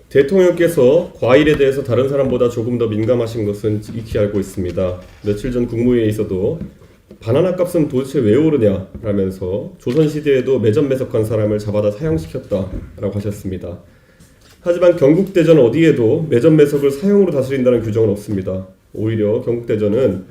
대통령께서 과일에 대해서 다른 사람보다 조금 더 민감하신 것은 익히 알고 있습니다. 며칠 전 국무회의에서도 바나나 값은 도대체 왜 오르냐 라면서 조선시대에도 매점매석한 사람을 잡아다 사형시켰다라고 하셨습니다. 하지만 경국대전 어디에도 매점매석을 사형으로 다스린다는 규정은 없습니다. 오히려 경국대전은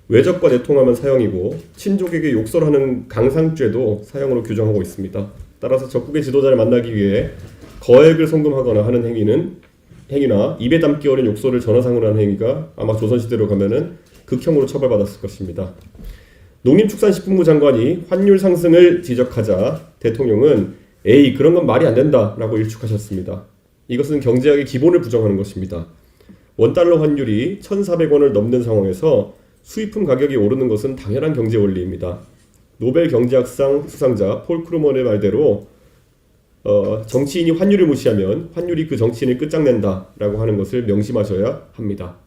외적과 내통하면 사형이고 친족에게 욕설하는 강상죄도 사형으로 규정하고 있습니다. 따라서 적국의 지도자를 만나기 위해 거액을 송금하거나 하는 행위나 입에 담기 어린 욕설을 전화상으로 하는 행위가 아마 조선시대로 가면은 극형으로 처벌받았을 것입니다. 농림축산식품부 장관이 환율 상승을 지적하자 대통령은 에이 그런 건 말이 안 된다 라고 일축하셨습니다. 이것은 경제학의 기본을 부정하는 것입니다. 원달러 환율이 1,400원을 넘는 상황에서 수입품 가격이 오르는 것은 당연한 경제 원리입니다. 노벨 경제학상 수상자 폴 크루먼의 말대로 정치인이 환율을 무시하면 환율이 그 정치인을 끝장낸다 라고 하는 것을 명심하셔야 합니다.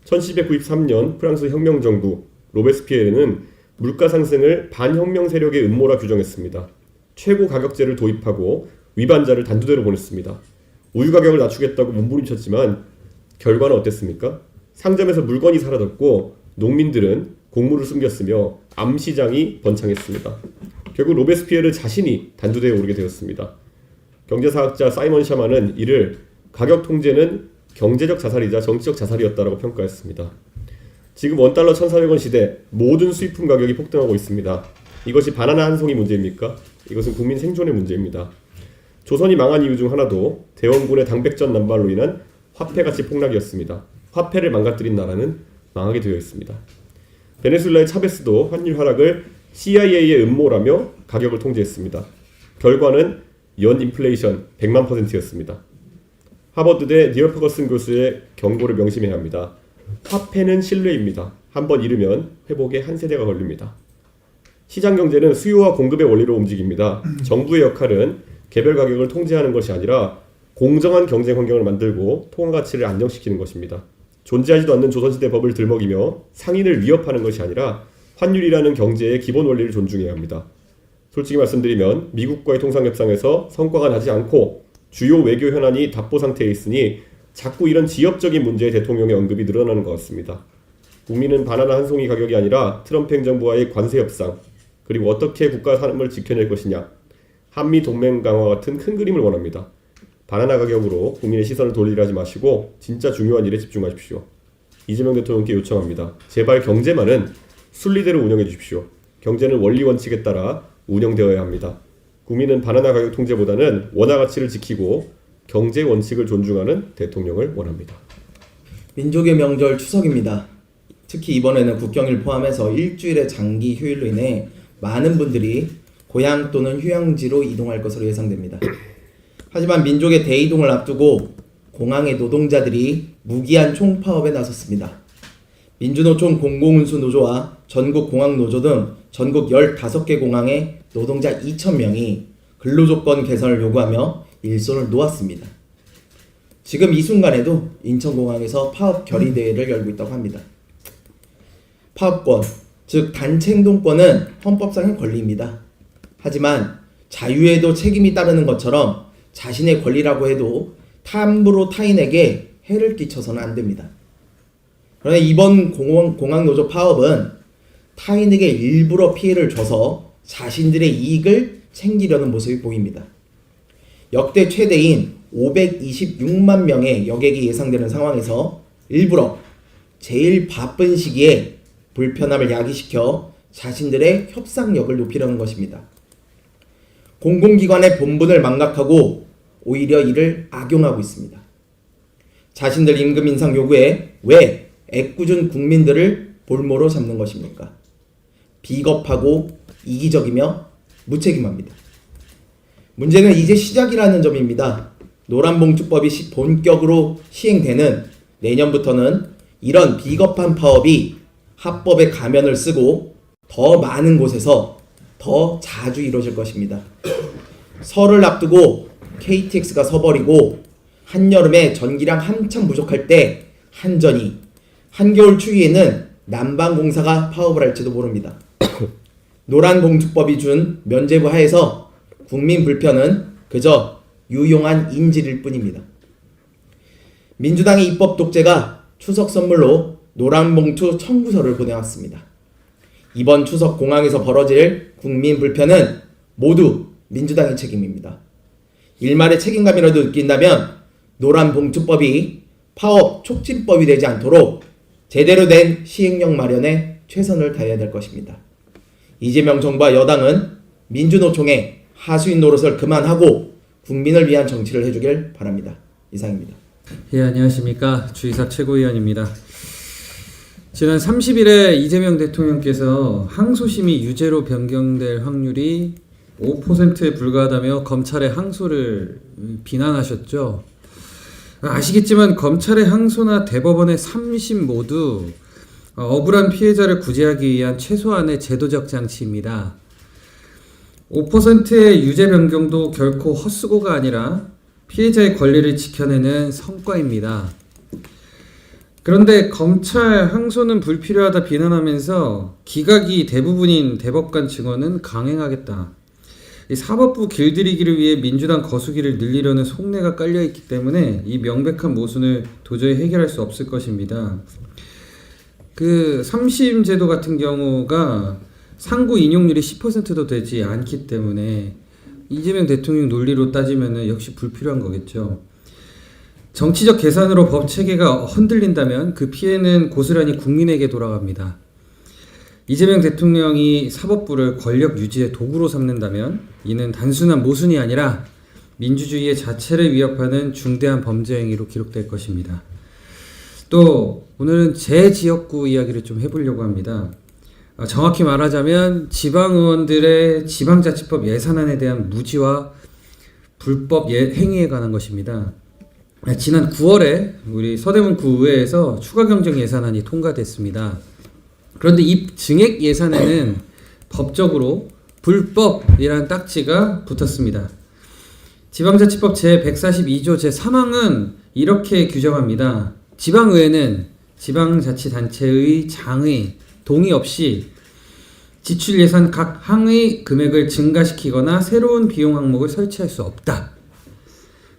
1793년 프랑스 혁명정부 로베스피에르는 물가 상승을 반혁명 세력의 음모라 규정했습니다. 최고 가격제를 도입하고 위반자를 단두대로 보냈습니다. 우유 가격을 낮추겠다고 몸부림쳤지만 결과는 어땠습니까? 상점에서 물건이 사라졌고 농민들은 곡물을 숨겼으며 암시장이 번창했습니다. 결국 로베스피에르 자신이 단두대에 오르게 되었습니다. 경제사학자 사이먼 샤만은 이를 가격 통제는 경제적 자살이자 정치적 자살이었다라고 평가했습니다. 지금 원달러 1,400원 시대 모든 수입품 가격이 폭등하고 있습니다. 이것이 바나나 한 송이 문제입니까? 이것은 국민 생존의 문제입니다. 조선이 망한 이유 중 하나도 대원군의 당백전 남발로 인한 화폐가치 폭락이었습니다. 화폐를 망가뜨린 나라는 망하게 되어 있습니다. 베네수엘라의 차베스도 환율 하락을 CIA의 음모라며 가격을 통제했습니다. 결과는 연 인플레이션 100만 %였습니다. 하버드대 니얼 퍼거슨 교수의 경고를 명심해야 합니다. 화폐는 신뢰입니다. 한번 잃으면 회복에 한 세대가 걸립니다. 시장 경제는 수요와 공급의 원리로 움직입니다. 정부의 역할은 개별 가격을 통제하는 것이 아니라 공정한 경쟁 환경을 만들고 통화 가치를 안정시키는 것입니다. 존재하지도 않는 조선시대 법을 들먹이며 상인을 위협하는 것이 아니라 환율이라는 경제의 기본 원리를 존중해야 합니다. 솔직히 말씀드리면 미국과의 통상협상에서 성과가 나지 않고 주요 외교 현안이 답보 상태에 있으니 자꾸 이런 지역적인 문제에 대통령의 언급이 늘어나는 것 같습니다. 국민은 바나나 한 송이 가격이 아니라 트럼프 행정부와의 관세 협상, 그리고 어떻게 국가 산업을 지켜낼 것이냐, 한미 동맹 강화 같은 큰 그림을 원합니다. 바나나 가격으로 국민의 시선을 돌리려 하지 마시고 진짜 중요한 일에 집중하십시오. 이재명 대통령께 요청합니다. 제발 경제만은 순리대로 운영해 주십시오. 경제는 원리 원칙에 따라 운영되어야 합니다. 국민은 바나나 가격 통제보다는 원화 가치를 지키고 경제 원칙을 존중하는 대통령을 원합니다. 민족의 명절 추석입니다. 특히 이번에는 국경일 포함해서 일주일의 장기 휴일로 인해 많은 분들이 고향 또는 휴양지로 이동할 것으로 예상됩니다. 하지만 민족의 대이동을 앞두고 공항의 노동자들이 무기한 총파업에 나섰습니다. 민주노총 공공운수노조와 전국공항노조 등 전국 15개 공항의 노동자 2,000명이 근로조건 개선을 요구하며 일손을 놓았습니다. 지금 이 순간에도 인천공항에서 파업 결의대회를 열고 있다고 합니다. 파업권, 즉 단체 행동권은 헌법상의 권리입니다. 하지만 자유에도 책임이 따르는 것처럼 자신의 권리라고 해도 함부로 타인에게 해를 끼쳐서는 안 됩니다. 그러나 이번 공항노조 파업은 타인에게 일부러 피해를 줘서 자신들의 이익을 챙기려는 모습이 보입니다. 역대 최대인 526만 명의 여객이 예상되는 상황에서 일부러 제일 바쁜 시기에 불편함을 야기시켜 자신들의 협상력을 높이려는 것입니다. 공공기관의 본분을 망각하고 오히려 이를 악용하고 있습니다. 자신들 임금 인상 요구에 왜 애꿎은 국민들을 볼모로 잡는 것입니까? 비겁하고 이기적이며 무책임합니다. 문제는 이제 시작이라는 점입니다. 노란봉투법이 본격으로 시행되는 내년부터는 이런 비겁한 파업이 합법의 가면을 쓰고 더 많은 곳에서 더 자주 이루어질 것입니다. 설을 앞두고 KTX가 서버리고 한여름에 전기량 한참 부족할 때 한전이, 한겨울 추위에는 난방공사가 파업을 할지도 모릅니다. 노란봉투법이 준 면제부 하에서 국민 불편은 그저 유용한 인질일 뿐입니다. 민주당의 입법 독재가 추석 선물로 노란봉투 청구서를 보내왔습니다. 이번 추석 공항에서 벌어질 국민 불편은 모두 민주당의 책임입니다. 일말의 책임감이라도 느낀다면 노란봉투법이 파업 촉진법이 되지 않도록 제대로 된 시행령 마련에 최선을 다해야 될 것입니다. 이재명 정부와 여당은 민주노총의 하수인 노릇을 그만하고 국민을 위한 정치를 해주길 바랍니다. 이상입니다. 예, 안녕하십니까. 주이삭 최고위원입니다. 지난 30일에 이재명 대통령께서 항소심이 유죄로 변경될 확률이 5%에 불과하다며 검찰의 항소를 비난하셨죠. 아시겠지만 검찰의 항소나 대법원의 3심 모두 억울한 피해자를 구제하기 위한 최소한의 제도적 장치입니다. 5%의 유죄 변경도 결코 헛수고가 아니라 피해자의 권리를 지켜내는 성과입니다. 그런데 검찰 항소는 불필요하다 비난하면서 기각이 대부분인 대법관 증언은 강행하겠다. 이 사법부 길들이기를 위해 민주당 거수기를 늘리려는 속내가 깔려있기 때문에 이 명백한 모순을 도저히 해결할 수 없을 것입니다. 그 3심 제도 같은 경우가 상고 인용률이 10%도 되지 않기 때문에 이재명 대통령 논리로 따지면 역시 불필요한 거겠죠. 정치적 계산으로 법 체계가 흔들린다면 그 피해는 고스란히 국민에게 돌아갑니다. 이재명 대통령이 사법부를 권력 유지의 도구로 삼는다면 이는 단순한 모순이 아니라 민주주의의 자체를 위협하는 중대한 범죄 행위로 기록될 것입니다. 또 오늘은 제 지역구 이야기를 좀 해보려고 합니다. 정확히 말하자면 지방의원들의 지방자치법 예산안에 대한 무지와 불법 행위에 관한 것입니다. 지난 9월에 우리 서대문 구의회에서 추가 경정 예산안이 통과됐습니다. 그런데 이 증액 예산에는 법적으로 불법이라는 딱지가 붙었습니다. 지방자치법 제142조 제3항은 이렇게 규정합니다. 지방의회는 지방자치단체의 장의 동의 없이 지출 예산 각 항의 금액을 증가시키거나 새로운 비용 항목을 설치할 수 없다.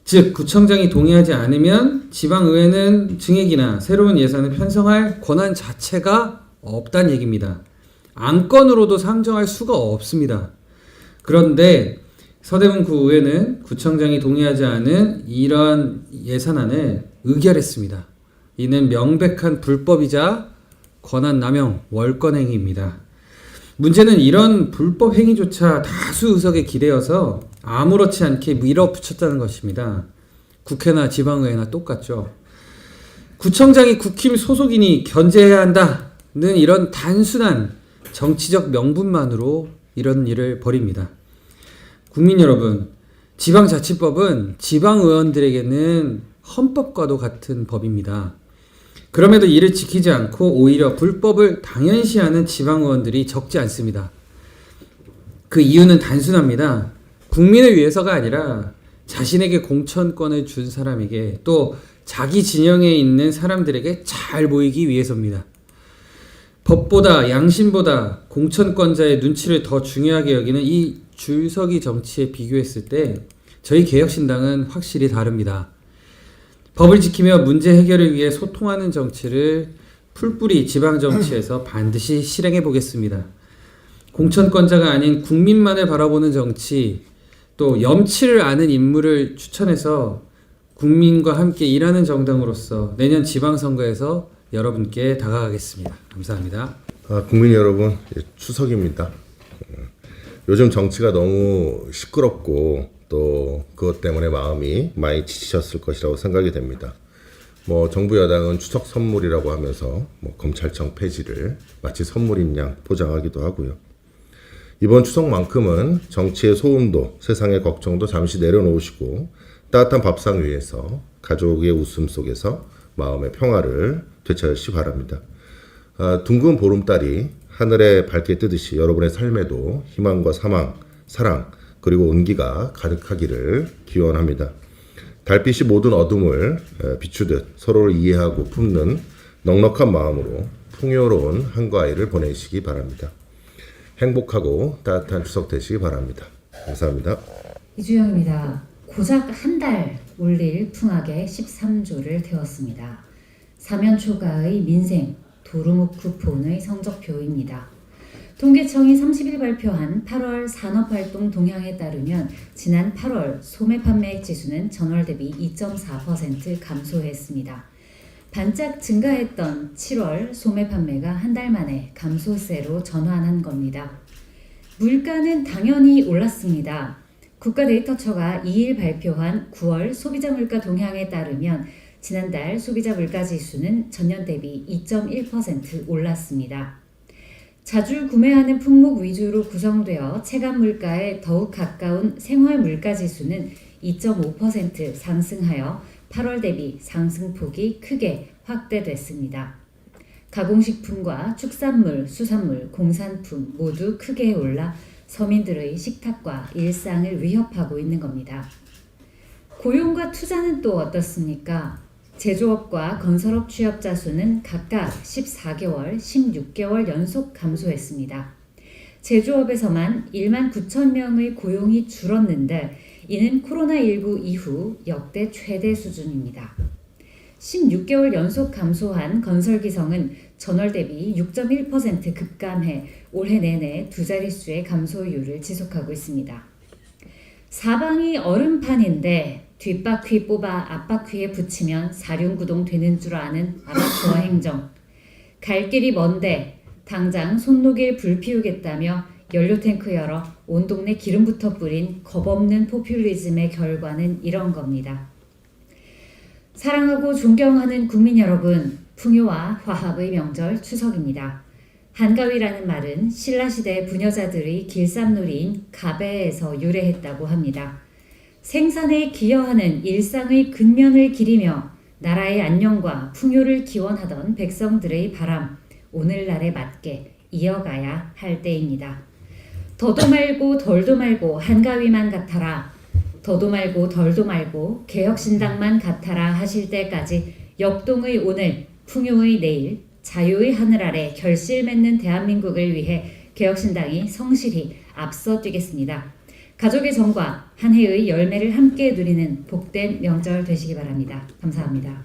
즉 구청장이 동의하지 않으면 지방의회는 증액이나 새로운 예산을 편성할 권한 자체가 없다는 얘기입니다. 안건으로도 상정할 수가 없습니다. 그런데 서대문 구의회는 구청장이 동의하지 않은 이러한 예산안을 의결했습니다. 이는 명백한 불법이자 권한남용, 월권행위입니다. 문제는 이런 불법 행위조차 다수 의석에 기대어서 아무렇지 않게 밀어붙였다는 것입니다. 국회나 지방의회나 똑같죠. 구청장이 국힘 소속이니 견제해야 한다는 이런 단순한 정치적 명분만으로 이런 일을 벌입니다. 국민 여러분, 지방자치법은 지방의원들에게는 헌법과도 같은 법입니다. 그럼에도 이를 지키지 않고 오히려 불법을 당연시하는 지방의원들이 적지 않습니다. 그 이유는 단순합니다. 국민을 위해서가 아니라 자신에게 공천권을 준 사람에게 또 자기 진영에 있는 사람들에게 잘 보이기 위해서입니다. 법보다 양심보다 공천권자의 눈치를 더 중요하게 여기는 이 줄서기 정치에 비교했을 때 저희 개혁신당은 확실히 다릅니다. 법을 지키며 문제 해결을 위해 소통하는 정치를 풀뿌리 지방정치에서 반드시 실행해 보겠습니다. 공천권자가 아닌 국민만을 바라보는 정치, 또 염치를 아는 인물을 추천해서 국민과 함께 일하는 정당으로서 내년 지방선거에서 여러분께 다가가겠습니다. 감사합니다. 국민 여러분, 추석입니다. 요즘 정치가 너무 시끄럽고 또 그것 때문에 마음이 많이 지치셨을 것이라고 생각이 됩니다. 정부 여당은 추석 선물이라고 하면서 검찰청 폐지를 마치 선물인 양 포장하기도 하고요. 이번 추석만큼은 정치의 소음도 세상의 걱정도 잠시 내려놓으시고 따뜻한 밥상 위에서 가족의 웃음 속에서 마음의 평화를 되찾으시기 바랍니다. 둥근 보름달이 하늘에 밝게 뜨듯이 여러분의 삶에도 희망과 사랑 그리고 온기가 가득하기를 기원합니다. 달빛이 모든 어둠을 비추듯 서로를 이해하고 품는 넉넉한 마음으로 풍요로운 한가위를 보내시기 바랍니다. 행복하고 따뜻한 추석 되시기 바랍니다. 감사합니다. 이주영입니다. 고작 한 달 올릴 풍악에 13조를 태웠습니다. 사면 초과의 민생, 도루묵 쿠폰의 성적표입니다. 통계청이 30일 발표한 8월 산업활동 동향에 따르면 지난 8월 소매 판매액 지수는 전월 대비 2.4% 감소했습니다. 반짝 증가했던 7월 소매 판매가 한 달 만에 감소세로 전환한 겁니다. 물가는 당연히 올랐습니다. 국가데이터처가 2일 발표한 9월 소비자 물가 동향에 따르면 지난달 소비자 물가 지수는 전년 대비 2.1% 올랐습니다. 자주 구매하는 품목 위주로 구성되어 체감 물가에 더욱 가까운 생활 물가 지수는 2.5% 상승하여 8월 대비 상승폭이 크게 확대됐습니다. 가공식품과 축산물, 수산물, 공산품 모두 크게 올라 서민들의 식탁과 일상을 위협하고 있는 겁니다. 고용과 투자는 또 어떻습니까? 제조업과 건설업 취업자 수는 각각 14개월, 16개월 연속 감소했습니다. 제조업에서만 1만 9천 명의 고용이 줄었는데 이는 코로나19 이후 역대 최대 수준입니다. 16개월 연속 감소한 건설기성은 전월 대비 6.1% 급감해 올해 내내 두 자릿수의 감소율을 지속하고 있습니다. 사방이 얼음판인데 뒷바퀴 뽑아 앞바퀴에 붙이면 사륜구동 되는 줄 아는 아마추어 행정. 갈 길이 먼데 당장 손목에 불 피우겠다며 연료탱크 열어 온 동네 기름부터 뿌린 겁없는 포퓰리즘의 결과는 이런 겁니다. 사랑하고 존경하는 국민 여러분, 풍요와 화합의 명절 추석입니다. 한가위라는 말은 신라시대 부녀자들의 길쌈놀이인 가배에서 유래했다고 합니다. 생산에 기여하는 일상의 근면을 기리며 나라의 안녕과 풍요를 기원하던 백성들의 바람, 오늘날에 맞게 이어가야 할 때입니다. 더도 말고 덜도 말고 한가위만 같아라. 더도 말고 덜도 말고 개혁신당만 같아라 하실 때까지 역동의 오늘, 풍요의 내일, 자유의 하늘 아래 결실 맺는 대한민국을 위해 개혁신당이 성실히 앞서 뛰겠습니다. 가족의 정과 한 해의 열매를 함께 누리는 복된 명절 되시기 바랍니다. 감사합니다.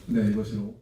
네, 이것으로